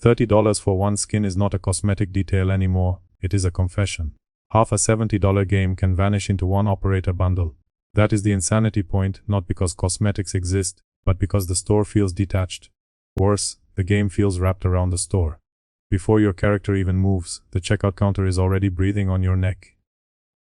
$30 for one skin is not a cosmetic detail anymore, it is a confession. Half a $70 game can vanish into one operator bundle. That is the insanity point, not because cosmetics exist, but because the store feels detached. Worse, the game feels wrapped around the store. Before your character even moves, the checkout counter is already breathing on your neck.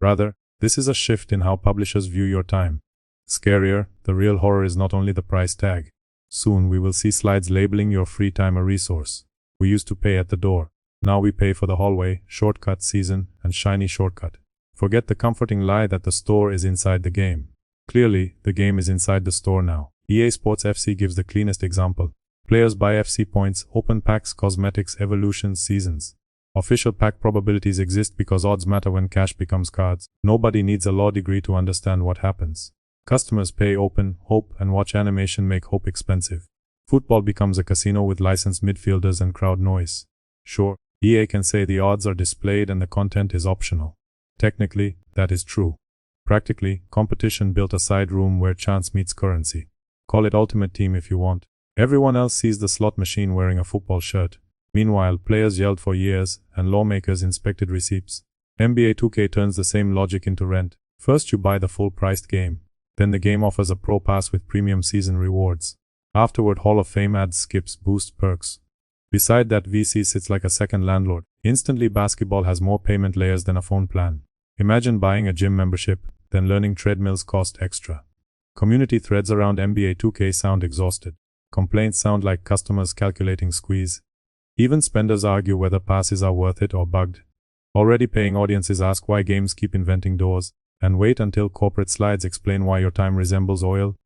Rather, this is a shift in how publishers view your time. Scarier, the real horror is not only the price tag. Soon we will see slides labeling your free time a resource. We used to pay at the door. Now we pay for the hallway, shortcut season, and shiny shortcut. Forget the comforting lie that the store is inside the game. Clearly, the game is inside the store now. EA Sports FC gives the cleanest example. Players buy FC points, open packs, cosmetics, evolutions, seasons. Official pack probabilities exist because odds matter when cash becomes cards. Nobody needs a law degree to understand what happens. Customers pay open, hope, and watch animation make hope expensive. Football becomes a casino with licensed midfielders and crowd noise. Sure, EA can say the odds are displayed and the content is optional. Technically, that is true. Practically, competition built a side room where chance meets currency. Call it Ultimate Team if you want. Everyone else sees the slot machine wearing a football shirt. Meanwhile, players yelled for years, and lawmakers inspected receipts. NBA 2K turns the same logic into rent. First you buy the full-priced game. Then the game offers a pro pass with premium season rewards. Afterward, Hall of Fame ads, skips, boost perks. Beside that, VC sits like a second landlord. Instantly, basketball has more payment layers than a phone plan. Imagine buying a gym membership, then learning treadmills cost extra. Community threads around NBA 2K sound exhausted. Complaints sound like customers calculating squeeze. Even spenders argue whether passes are worth it or bugged. Already paying audiences ask why games keep inventing doors, and wait until corporate slides explain why your time resembles oil.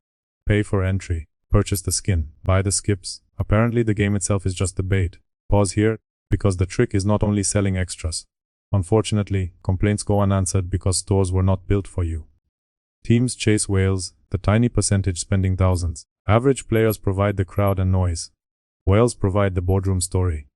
Pay for entry. Purchase the skin. Buy the skips. Apparently the game itself is just the bait. Pause here, because the trick is not only selling extras. Unfortunately, complaints go unanswered because stores were not built for you. Teams chase whales, the tiny percentage spending thousands. Average players provide the crowd and noise. Whales provide the boardroom story.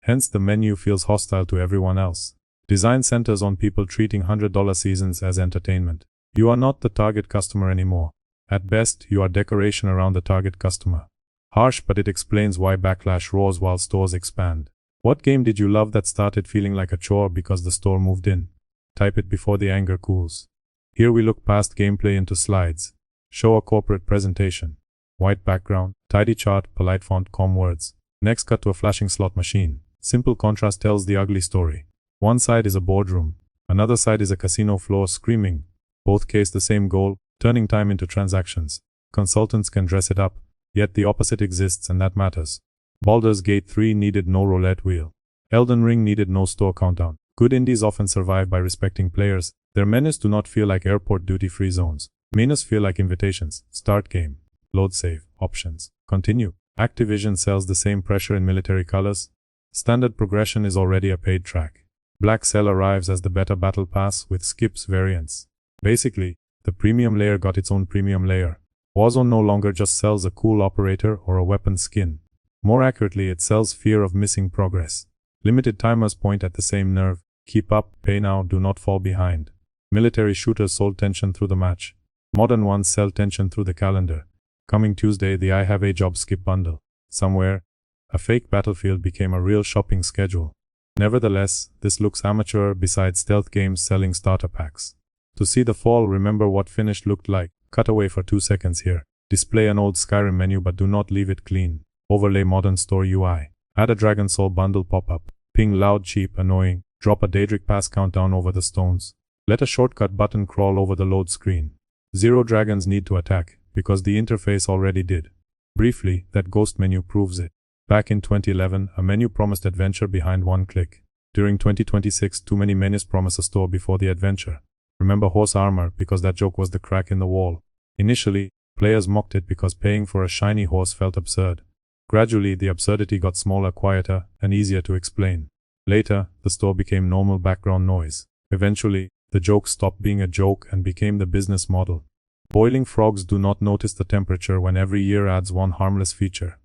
Hence the menu feels hostile to everyone else. Design centers on people treating $100 seasons as entertainment. You are not the target customer anymore. At best, you are decoration around the target customer. Harsh, but it explains why backlash roars while stores expand. What game did you love that started feeling like a chore because the store moved in? Type it before the anger cools. Here we look past gameplay into slides. Show a corporate presentation. White background, tidy chart, polite font, calm words. Next cut to a flashing slot machine. Simple contrast tells the ugly story. One side is a boardroom. Another side is a casino floor screaming. Both case the same goal, turning time into transactions. Consultants can dress it up, yet the opposite exists and that matters. Baldur's Gate 3 needed no roulette wheel. Elden Ring needed no store countdown. Good indies often survive by respecting players. Their menus do not feel like airport duty-free zones. Menus feel like invitations. Start game. Load save. Options. Continue. Activision sells the same pressure in military colors. Standard progression is already a paid track. BlackCell arrives as the better battle pass with skips variants. Basically, the premium layer got its own premium layer. Warzone no longer just sells a cool operator or a weapon skin. More accurately, it sells fear of missing progress. Limited timers point at the same nerve. Keep up, pay now, do not fall behind. Military shooters sold tension through the match. Modern ones sell tension through the calendar. Coming Tuesday, the I Have a Job skip bundle. Somewhere, a fake battlefield became a real shopping schedule. Nevertheless, this looks amateur beside stealth games selling starter packs. To see the fall, remember what finished looked like. Cut away for 2 seconds here. Display an old Skyrim menu but do not leave it clean. Overlay modern store UI. Add a Dragon Soul bundle pop-up. Ping loud, cheap, annoying. Drop a Daedric Pass countdown over the stones. Let a shortcut button crawl over the load screen. Zero dragons need to attack, because the interface already did. Briefly, that ghost menu proves it. Back in 2011, a menu promised adventure behind one click. During 2026, too many menus promise a store before the adventure. Remember horse armor, because that joke was the crack in the wall. Initially, players mocked it because paying for a shiny horse felt absurd. Gradually, the absurdity got smaller, quieter, and easier to explain. Later, the store became normal background noise. Eventually, the joke stopped being a joke and became the business model. Boiling frogs do not notice the temperature when every year adds one harmless feature.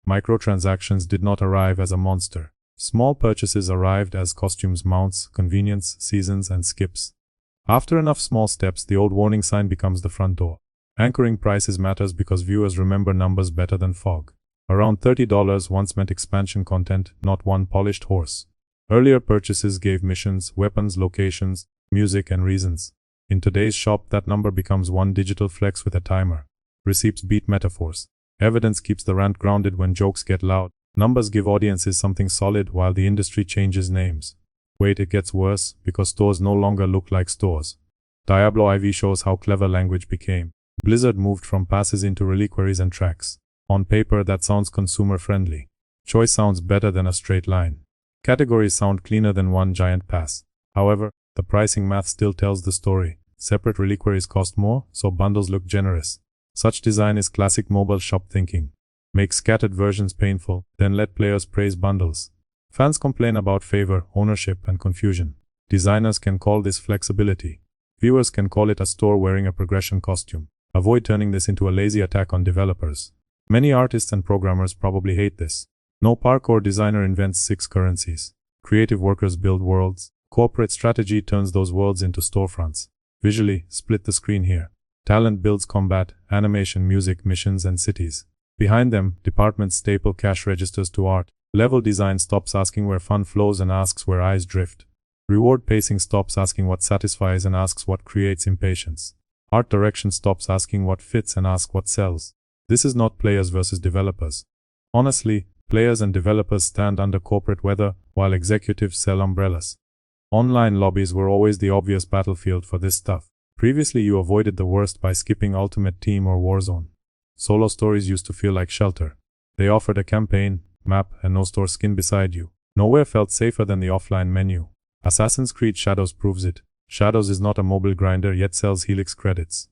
Microtransactions did not arrive as a monster. Small purchases arrived as costumes, mounts, convenience, seasons, and skips. After enough small steps, the old warning sign becomes the front door. Anchoring prices matters because viewers remember numbers better than fog. Around $30 once meant expansion content, not one polished horse. Earlier purchases gave missions, weapons, locations, music, and reasons. In today's shop, that number becomes one digital flex with a timer. Receipts beat metaphors. Evidence keeps the rant grounded when jokes get loud. Numbers give audiences something solid while the industry changes names. Wait, it gets worse, because stores no longer look like stores. Diablo IV shows how clever language became. Blizzard moved from passes into reliquaries and tracks. On paper, that sounds consumer-friendly. Choice sounds better than a straight line. Categories sound cleaner than one giant pass. However, the pricing math still tells the story. Separate reliquaries cost more, so bundles look generous. Such design is classic mobile shop thinking. Make scattered versions painful, then let players praise bundles. Fans complain about favor, ownership, and confusion. Designers can call this flexibility. Viewers can call it a store wearing a progression costume. Avoid turning this into a lazy attack on developers. Many artists and programmers probably hate this. No parkour designer invents 6 currencies. Creative workers build worlds. Corporate strategy turns those worlds into storefronts. Visually, split the screen here. Talent builds combat, animation, music, missions, and cities. Behind them, departments staple cash registers to art. Level design stops asking where fun flows and asks where eyes drift. Reward pacing stops asking what satisfies and asks what creates impatience. Art direction stops asking what fits and asks what sells. This is not players versus developers. Honestly, players and developers stand under corporate weather, while executives sell umbrellas. Online lobbies were always the obvious battlefield for this stuff. Previously, you avoided the worst by skipping Ultimate Team or Warzone. Solo stories used to feel like shelter. They offered a campaign, map, and no store skin beside you. Nowhere felt safer than the offline menu. Assassin's Creed Shadows proves it. Shadows is not a mobile grinder yet sells Helix credits.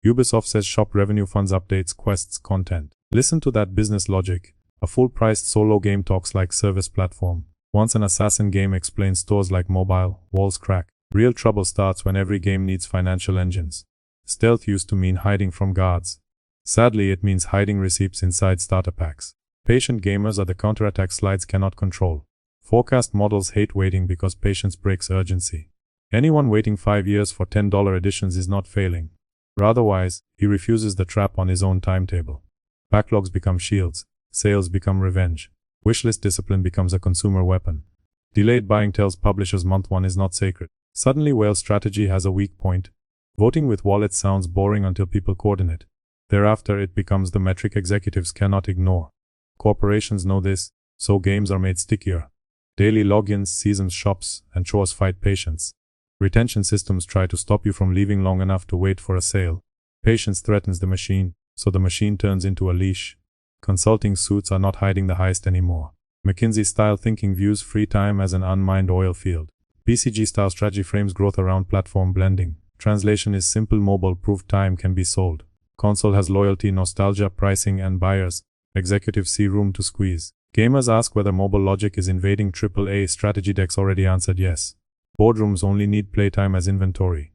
Ubisoft says shop revenue funds updates, quests, content. Listen to that business logic. A full-priced solo game talks like service platform. Once an assassin game explains stores like mobile, walls crack. Real trouble starts when every game needs financial engines. Stealth used to mean hiding from guards. Sadly, it means hiding receipts inside starter packs. Patient gamers are the counterattack slides cannot control. Forecast models hate waiting because patience breaks urgency. Anyone waiting 5 years for $10 editions is not failing. Otherwise, he refuses the trap on his own timetable. Backlogs become shields. Sales become revenge. Wishlist discipline becomes a consumer weapon. Delayed buying tells publishers month 1 is not sacred. Suddenly, whale strategy has a weak point. Voting with wallets sounds boring until people coordinate. Thereafter, it becomes the metric executives cannot ignore. Corporations know this, so games are made stickier. Daily logins, seasons, shops, and chores fight patience. Retention systems try to stop you from leaving long enough to wait for a sale. Patience threatens the machine, so the machine turns into a leash. Consulting suits are not hiding the heist anymore. McKinsey-style thinking views free time as an unmined oil field. BCG-style strategy frames growth around platform blending. Translation is simple mobile proof time can be sold. Console has loyalty, nostalgia, pricing, and buyers. Executives see room to squeeze. Gamers ask whether mobile logic is invading AAA strategy decks already answered yes. Boardrooms only need playtime as inventory.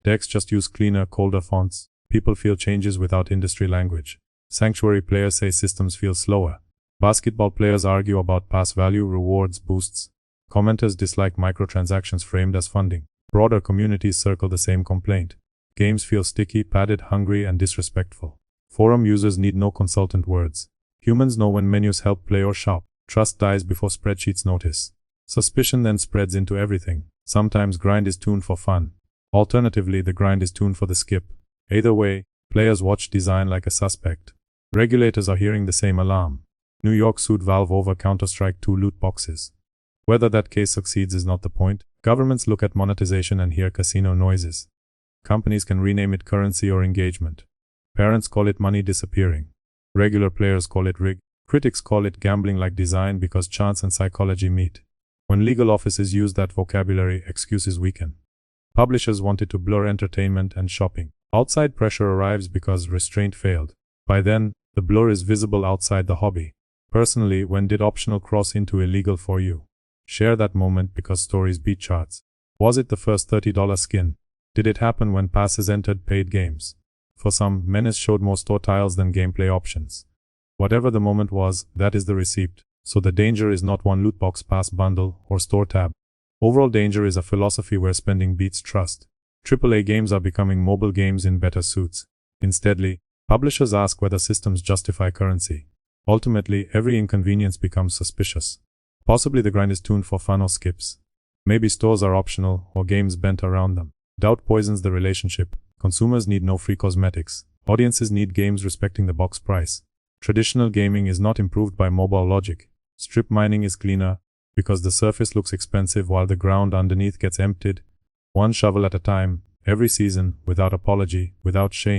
Decks just use cleaner, colder fonts. People feel changes without industry language. Sanctuary players say systems feel slower. Basketball players argue about pass value, rewards, boosts. Commenters dislike microtransactions framed as funding. Broader communities circle the same complaint. Games feel sticky, padded, hungry, and disrespectful. Forum users need no consultant words. Humans know when menus help play or shop. Trust dies before spreadsheets notice. Suspicion then spreads into everything. Sometimes grind is tuned for fun. Alternatively, the grind is tuned for the skip. Either way, players watch design like a suspect. Regulators are hearing the same alarm. New York sued Valve over Counter-Strike 2 loot boxes. Whether that case succeeds is not the point. Governments look at monetization and hear casino noises. Companies can rename it currency or engagement. Parents call it money disappearing. Regular players call it rig. Critics call it gambling like design because chance and psychology meet. When legal offices use that vocabulary, excuses weaken. Publishers wanted to blur entertainment and shopping. Outside pressure arrives because restraint failed. By then, the blur is visible outside the hobby. Personally, when did optional cross into illegal for you? Share that moment because stories beat charts. Was it the first $30 skin? Did it happen when passes entered paid games? For some, Menace showed more store tiles than gameplay options. Whatever the moment was, that is the receipt. So the danger is not one loot box, pass bundle, or store tab. Overall danger is a philosophy where spending beats trust. AAA games are becoming mobile games in better suits. Insteadly, publishers ask whether systems justify currency. Ultimately, every inconvenience becomes suspicious. Possibly the grind is tuned for fun or skips. Maybe stores are optional or games bent around them. Doubt poisons the relationship. Consumers need no free cosmetics. Audiences need games respecting the box price. Traditional gaming is not improved by mobile logic. Strip mining is cleaner because the surface looks expensive while the ground underneath gets emptied, one shovel at a time, every season, without apology, without shame.